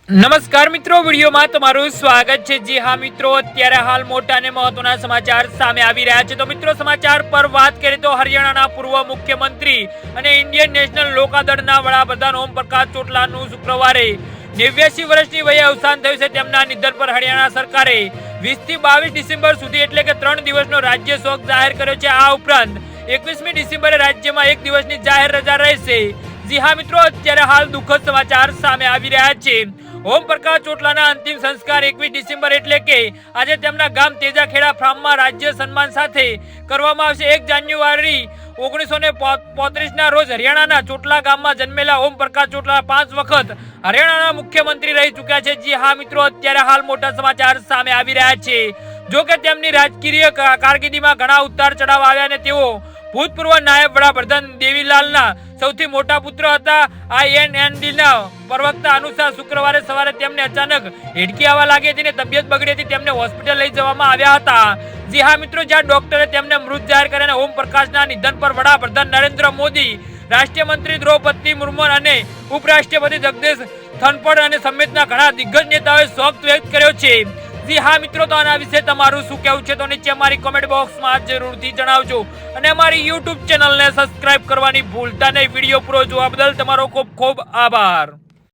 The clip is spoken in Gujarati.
નમસ્કાર મિત્રો, વિડીયોમાં તમારું સ્વાગત છે। જી હા મિત્રો, અત્યારે હાલ મોટા અને મહત્વના સમાચાર સામે આવી રહ્યા છે। તો મિત્રો, સમાચાર પર વાત કરીએ તો હરિયાણાના પૂર્વ મુખ્યમંત્રી અને ઇન્ડિયન નેશનલ લોકદળના વડાપ્રધાન ઓમ પ્રકાશ ચોટલાનું શુક્રવારે 89 વર્ષની વયે અવસાન થયું છે। તેમના નિધન પર હરિયાણા સરકારે 20 થી 22 ડિસેમ્બર સુધી એટલે કે 3 દિવસનો રાજ્ય શોક જાહેર કર્યો છે। આ ઉપરાંત 21મી ડિસેમ્બરે રાજ્યમાં 1 દિવસની જાહેર રજા રહેશે। જી હા મિત્રો, અત્યારે હાલ દુઃખદ સમાચાર સામે આવી રહ્યા છે। ઓમ પ્રકાશ ચોટલાના અંતિમ સંસ્કાર 21 ડિસેમ્બર એટલે કે આજે તેમના ગામ તેજાખેડા ફાર્મમાં રાજ્ય સન્માન સાથે કરવામાં આવશે। 1 જાન્યુઆરી 1935 રોજ હરિયાણાના ચોટલા ગામમાં જન્મેલા ઓમ પ્રકાશ ચોટલા 5 વખત હરિયાણાના મુખ્યમંત્રી રહી ચૂક્યા છે। જી હા મિત્રો, અત્યારે હાલ મોટા સમાચાર સામે આવી રહ્યા છે। જો કે તેમની રાજકીય કારકિર્દીમાં ઘણા ઉતાર ચઢાવ આવ્યા અને તેઓ ભૂતપૂર્વ નાયબ વડાપ્રધાન દેવીલાલના સૌથી મોટા પુત્ર હતા। INNDના પ્રવક્તા અનુસાર શુક્રવારે સવારે તેમને અચાનક હેડકી આવવા લાગી હતી અને તબિયત બગડી હતી। તેમને હોસ્પિટલ લઈ જવામાં આવ્યા હતા। જી હા મિત્રો, જ્યાં ડોક્ટરે તેમને મૃત જાહેર કર્યા અને ઓમ પ્રકાશના નિધન પર વડાપ્રધાન નરેન્દ્ર મોદી, રાષ્ટ્રીય મંત્રી દ્રૌપદી મુર્મુ અને ઉપરાષ્ટ્રપતિ જગદીશ ધનખડ અને સમેતના ઘણા દિગ્ગજ નેતાઓએ શોક વ્યક્ત કર્યો છે। જી હા મિત્રો, તો આના વિશે તમારું શું કહેવું છે તો નીચે અમારી કોમેન્ટ બોક્સમાં જરૂરથી જણાવજો અને અમારી યુટ્યુબ ચેનલને સબસ્ક્રાઇબ કરવાની ભૂલતા નહીં। વિડીયો પૂરો જોવા બદલ તમારો ખૂબ ખૂબ આભાર।